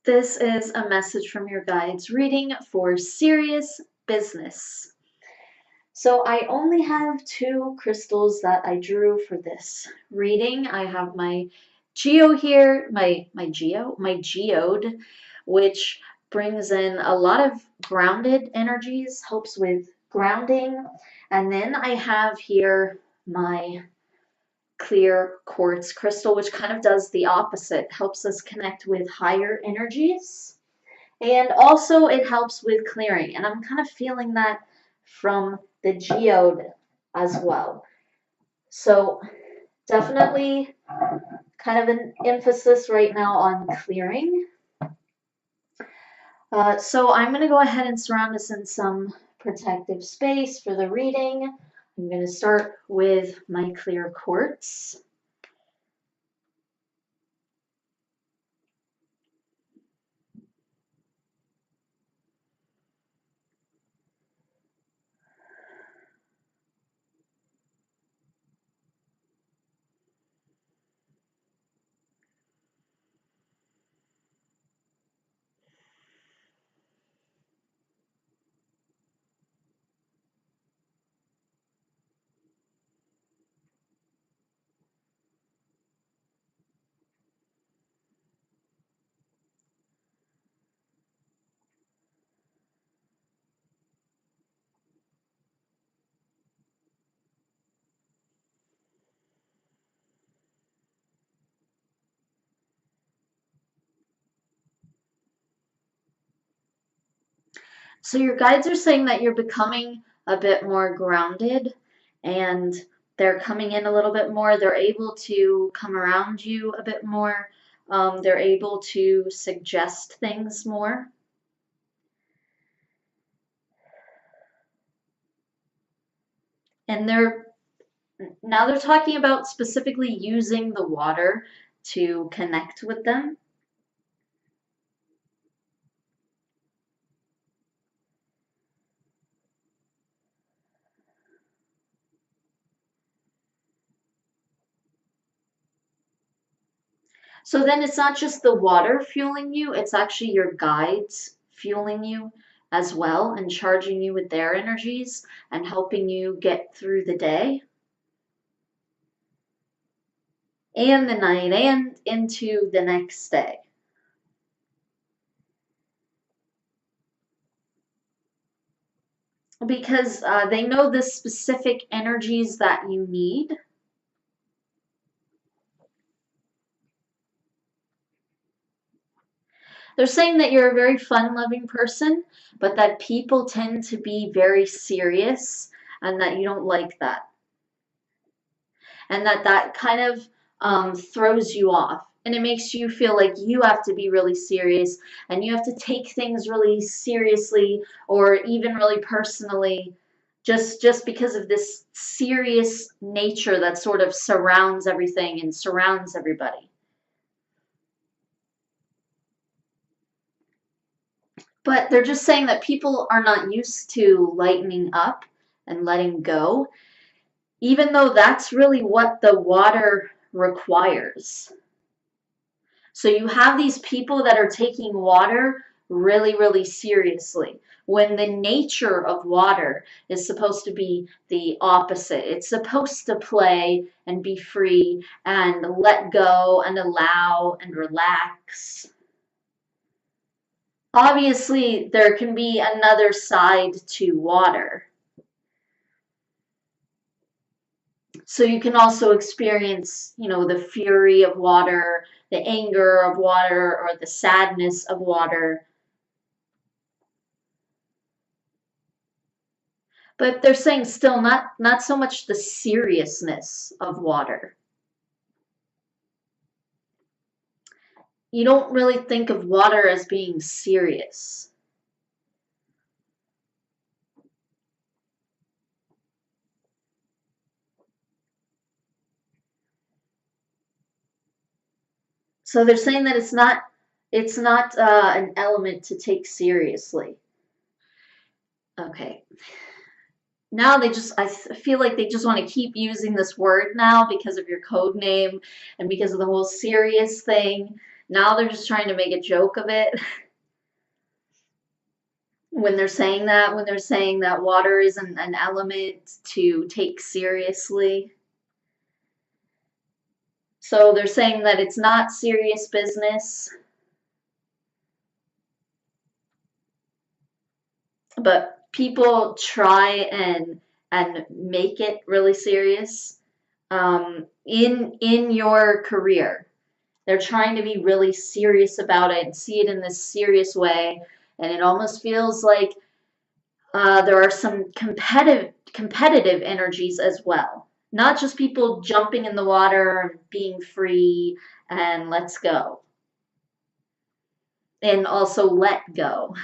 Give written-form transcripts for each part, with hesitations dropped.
This is a message from your guides reading for Sirius business. So I only have two crystals that I drew for this reading. I have my geo here, my geode, which brings in a lot of grounded energies, helps with grounding. And then I have here my clear quartz crystal, which kind of does the opposite, helps us connect with higher energies. And also it helps with clearing. And I'm kind of feeling that from the geode as well. So definitely kind of an emphasis right now on clearing. So I'm going to go ahead and surround us in some protective space for the reading. I'm going to start with my clear quartz. So your guides are saying that you're becoming a bit more grounded and they're coming in a little bit more. They're able to come around you a bit more. They're able to suggest things more. And they're talking about specifically using the water to connect with them. So then it's not just the water fueling you, it's actually your guides fueling you as well and charging you with their energies and helping you get through the day and the night and into the next day. Because they know the specific energies that you need. They're saying that you're a very fun-loving person, but that people tend to be very serious and that you don't like that. And that kind of throws you off. And it makes you feel like you have to be really serious and you have to take things really seriously or even really personally just because of this serious nature that sort of surrounds everything and surrounds everybody. But they're just saying that people are not used to lightening up and letting go, even though that's really what the water requires. So you have these people that are taking water really, really seriously when the nature of water is supposed to be the opposite. It's supposed to play and be free and let go and allow and relax. Obviously, there can be another side to water. So you can also experience, the fury of water, the anger of water, or the sadness of water. But they're saying still not so much the seriousness of water. You don't really think of water as being serious. So they're saying that it's not an element to take seriously. Okay. Now I feel like they just want to keep using this word now because of your code name and because of the whole serious thing. Now they're just trying to make a joke of it when they're saying that water isn't an element to take seriously. So they're saying that it's not serious business, but people try and make it really serious in your career. They're trying to be really serious about it and see it in this serious way, and it almost feels like there are some competitive energies as well. Not just people jumping in the water and being free and let's go. And also let go.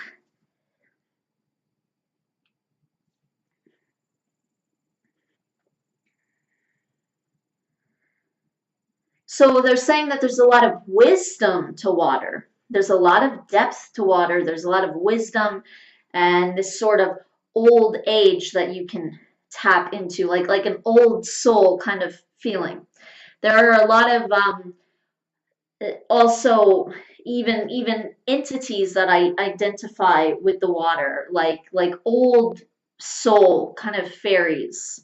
So they're saying that there's a lot of wisdom to water. There's a lot of depth to water. There's a lot of wisdom and this sort of old age that you can tap into, like an old soul kind of feeling. There are a lot of also even entities that I identify with the water, like old soul kind of fairies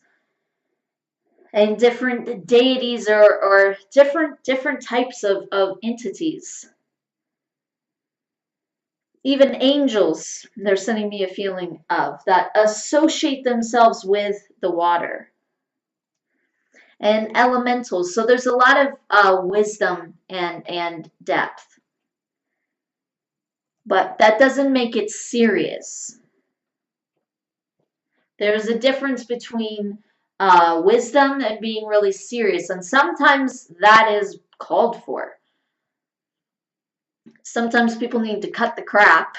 and different deities or different types of entities. Even angels, they're sending me a feeling of that associate themselves with the water and elementals. So there's a lot of wisdom and depth, but that doesn't make it serious. There's a difference between wisdom and being really serious, and sometimes that is called for. Sometimes people need to cut the crap,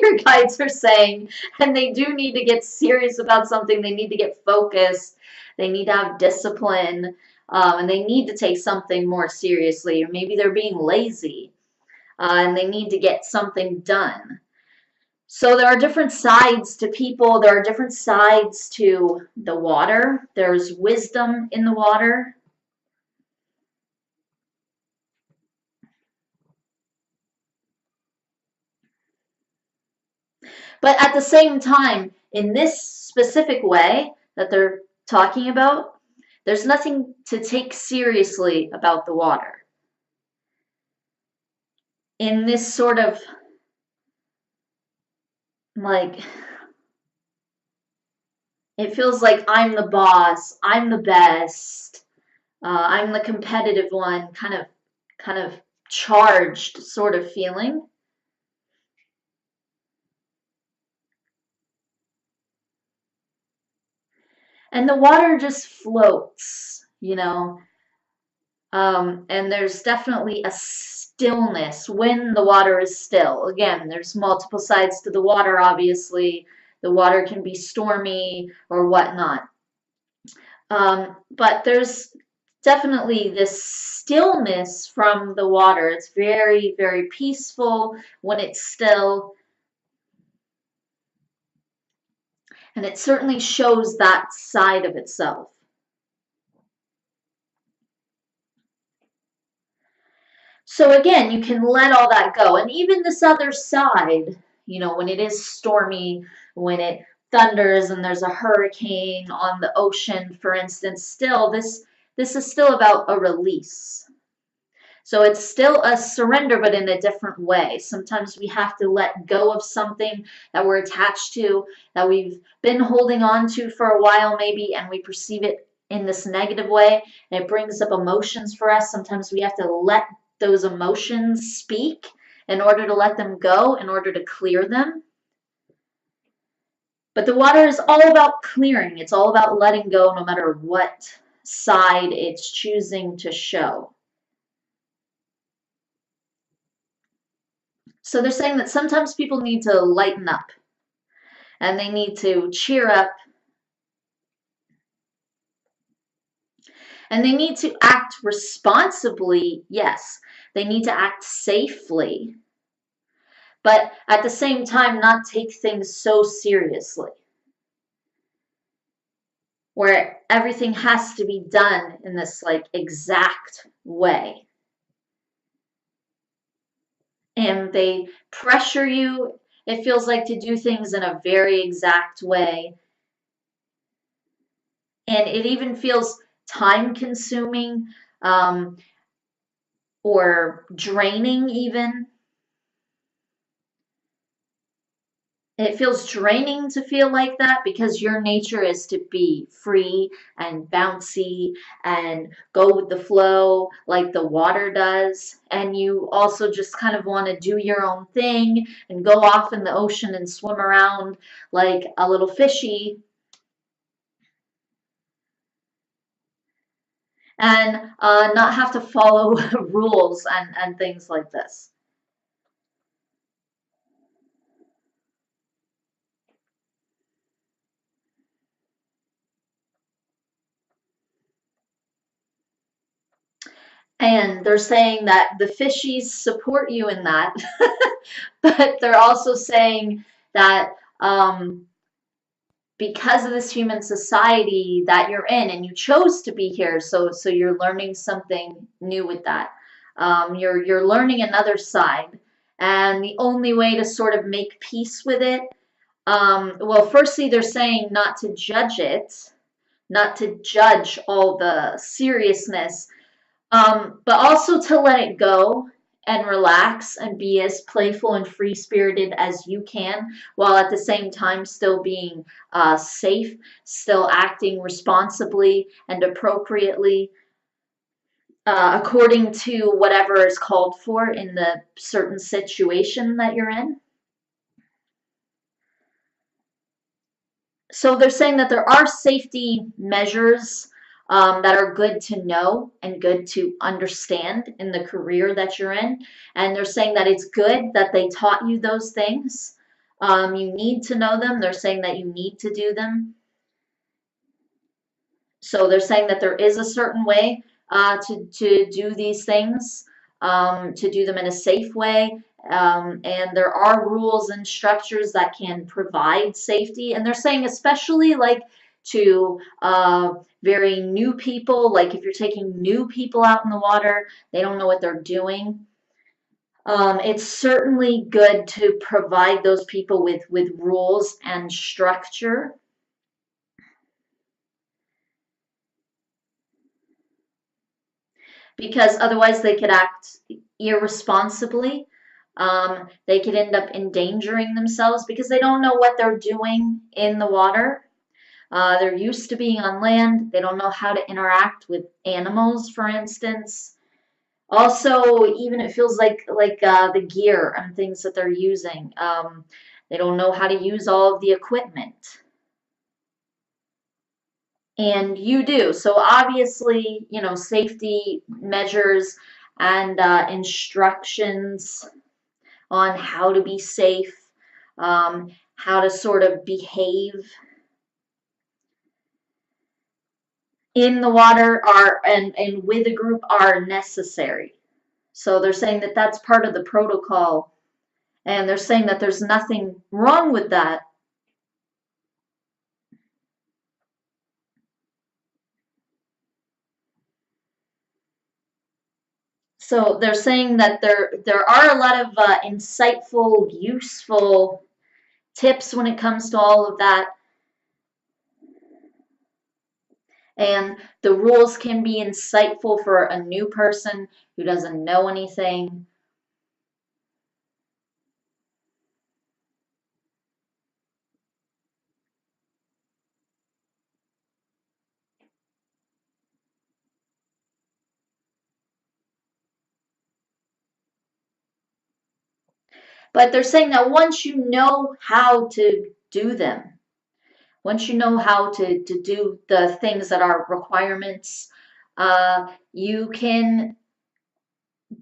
your guides are saying, and they do need to get serious about something. They need to get focused. They need to have discipline, and they need to take something more seriously. Or maybe they're being lazy, and they need to get something done. So there are different sides to people. There are different sides to the water. There's wisdom in the water. But at the same time, in this specific way that they're talking about, there's nothing to take seriously about the water. In this sort of like, it feels like I'm the boss, I'm the best, I'm the competitive one, kind of charged sort of feeling. And the water just floats, and there's definitely a stillness when the water is still. Again, there's multiple sides to the water, obviously. The water can be stormy or whatnot. But there's definitely this stillness from the water. It's very, very peaceful when it's still. And it certainly shows that side of itself. So again, you can let all that go. And even this other side, when it is stormy, when it thunders and there's a hurricane on the ocean, for instance, still this is still about a release. So it's still a surrender, but in a different way. Sometimes we have to let go of something that we're attached to, that we've been holding on to for a while maybe, and we perceive it in this negative way, and it brings up emotions for us. Sometimes we have to let those emotions speak in order to let them go, in order to clear them. But the water is all about clearing. It's all about letting go no matter what side it's choosing to show. So they're saying that sometimes people need to lighten up and they need to cheer up and they need to act responsibly. Yes, they need to act safely, but at the same time, not take things so seriously, where everything has to be done in this like exact way. and they pressure you. It feels like to do things in a very exact way. And it even feels time consuming, um, or draining, even. It feels draining to feel like that because your nature is to be free and bouncy and go with the flow like the water does. And you also just kind of want to do your own thing and go off in the ocean and swim around like a little fishy, and not have to follow rules and things like this. And they're saying that the fishies support you in that, but they're also saying that because of this human society that you're in, and you chose to be here, so you're learning something new with that. You're learning another side, and the only way to sort of make peace with it, well, firstly, they're saying not to judge it, not to judge all the seriousness, but also to let it go and relax and be as playful and free spirited as you can, while at the same time still being safe, still acting responsibly and appropriately, according to whatever is called for in the certain situation that you're in. So they're saying that there are safety measures, that are good to know and good to understand in the career that you're in. And they're saying that it's good that they taught you those things. You need to know them. They're saying that you need to do them. So they're saying that there is a certain way to do these things, to do them in a safe way. And there are rules and structures that can provide safety. And they're saying, especially like to very new people, like if you're taking new people out in the water, they don't know what they're doing. It's certainly good to provide those people with rules and structure, because otherwise they could act irresponsibly. They could end up endangering themselves because they don't know what they're doing in the water. They're used to being on land. They don't know how to interact with animals, for instance. Also, even it feels like the gear and things that they're using. They don't know how to use all of the equipment. And you do. So obviously, safety measures and instructions on how to be safe, how to sort of behave in the water are and with a group are necessary. So they're saying that that's part of the protocol, and they're saying that there's nothing wrong with that. So they're saying that there are a lot of insightful, useful tips when it comes to all of that. And the rules can be insightful for a new person who doesn't know anything. But they're saying that once you know how to do them, once you know how to do the things that are requirements, you can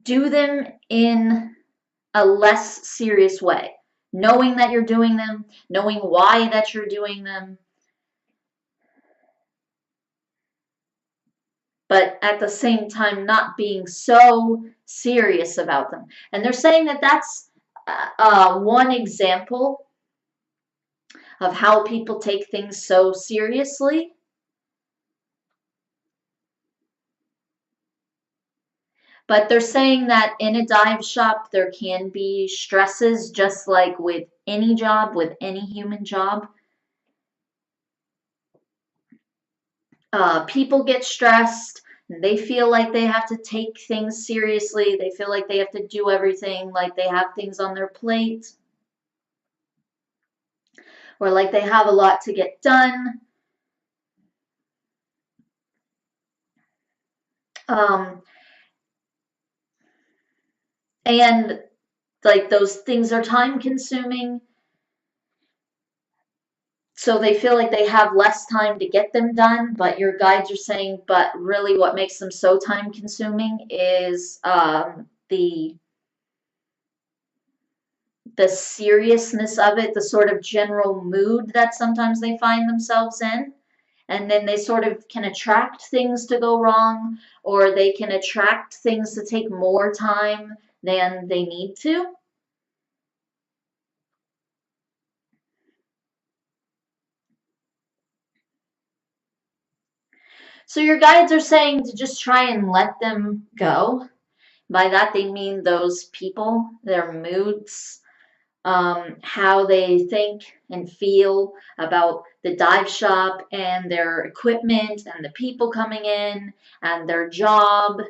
do them in a less serious way. Knowing that you're doing them, knowing why that you're doing them, but at the same time not being so serious about them. And they're saying that that's one example of how people take things so seriously. But they're saying that in a dive shop, there can be stresses just like with any job, with any human job. People get stressed. They feel like they have to take things seriously. They feel like they have to do everything, like they have things on their plate, or like they have a lot to get done. Um, and like those things are time consuming. So they feel like they have less time to get them done, but your guides are saying, but really what makes them so time consuming is the seriousness of it, the sort of general mood that sometimes they find themselves in. And then they sort of can attract things to go wrong, or they can attract things to take more time than they need to. So your guides are saying to just try and let them go. By that they mean those people, their moods, how they think and feel about the dive shop and their equipment and the people coming in and their job.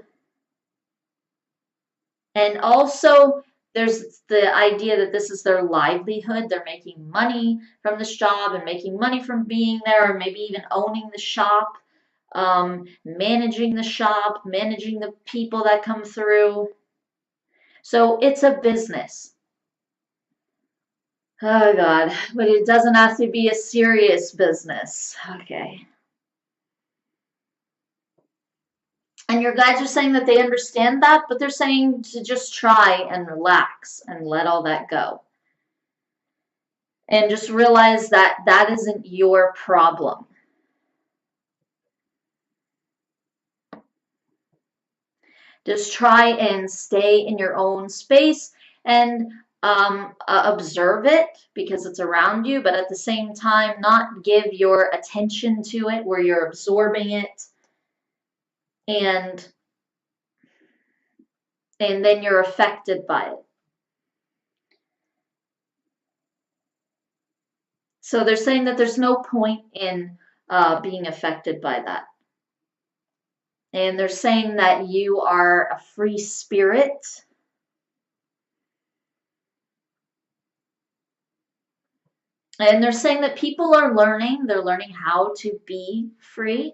And also, there's the idea that this is their livelihood. They're making money from this job and making money from being there, or maybe even owning the shop, managing the shop, managing the people that come through. So it's a business. Oh God, but it doesn't have to be a serious business. Okay. And your guides are saying that they understand that, but they're saying to just try and relax and let all that go. And just realize that that isn't your problem. Just try and stay in your own space and observe it because it's around you, but at the same time, not give your attention to it where you're absorbing it and then you're affected by it. So they're saying that there's no point in being affected by that. And they're saying that you are a free spirit. And they're saying that people are learning. They're learning how to be free.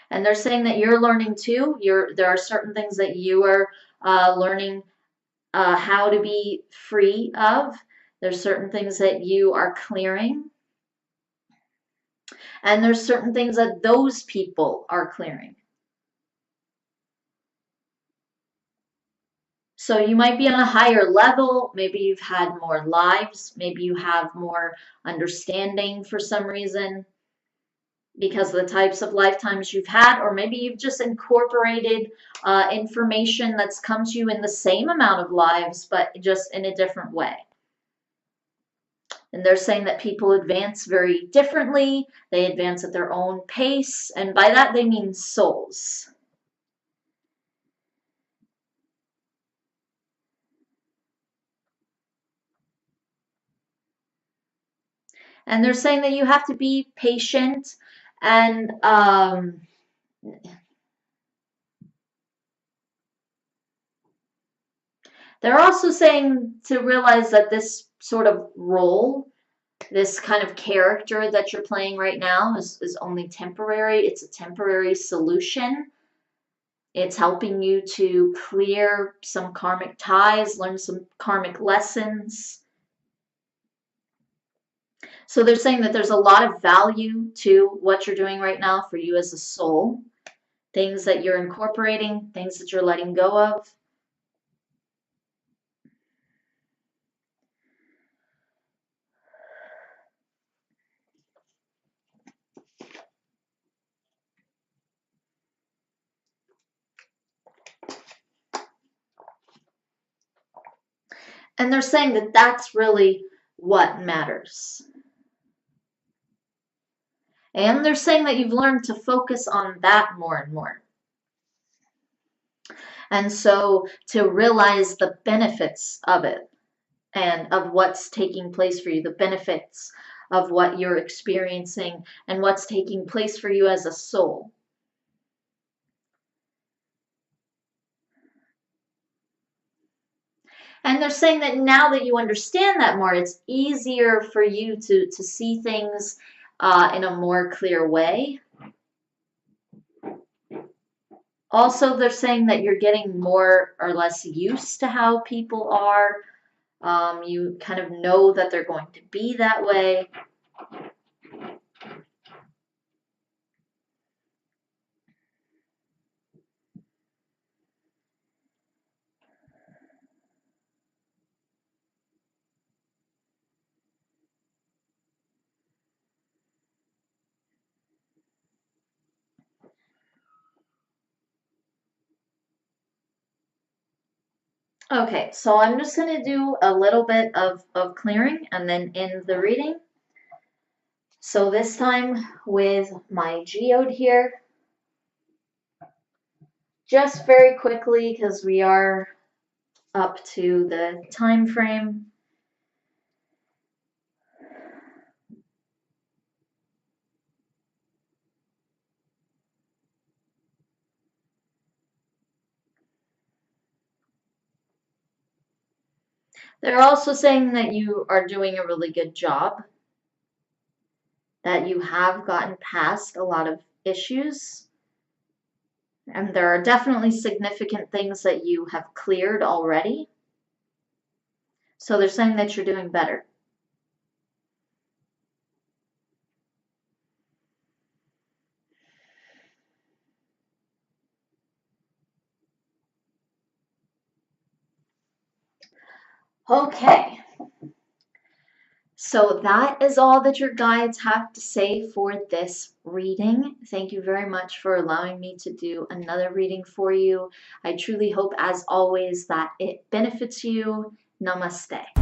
And they're saying that you're learning too. There are certain things that you are learning how to be free of. There's certain things that you are clearing. And there's certain things that those people are clearing. So you might be on a higher level. Maybe you've had more lives. Maybe you have more understanding for some reason because of the types of lifetimes you've had, or maybe you've just incorporated information that's come to you in the same amount of lives, but just in a different way. And they're saying that people advance very differently. They advance at their own pace. And by that, they mean souls. And they're saying that you have to be patient and they're also saying to realize that this sort of role, this kind of character that you're playing right now is only temporary. It's a temporary solution. It's helping you to clear some karmic ties, learn some karmic lessons. So they're saying that there's a lot of value to what you're doing right now for you as a soul. Things that you're incorporating, things that you're letting go of. And they're saying that that's really what matters. And they're saying that you've learned to focus on that more and more. And so to realize the benefits of it and of what's taking place for you, the benefits of what you're experiencing and what's taking place for you as a soul. And they're saying that now that you understand that more, it's easier for you to see things in a more clear way. Also, they're saying that you're getting more or less used to how people are. You kind of know that they're going to be that way. Okay, so I'm just going to do a little bit of clearing and then end the reading. So this time with my geode here, just very quickly because we are up to the time frame. They're also saying that you are doing a really good job, that you have gotten past a lot of issues, and there are definitely significant things that you have cleared already. So they're saying that you're doing better. Okay. So that is all that your guides have to say for this reading. Thank you very much for allowing me to do another reading for you. I truly hope, as always, that it benefits you. Namaste.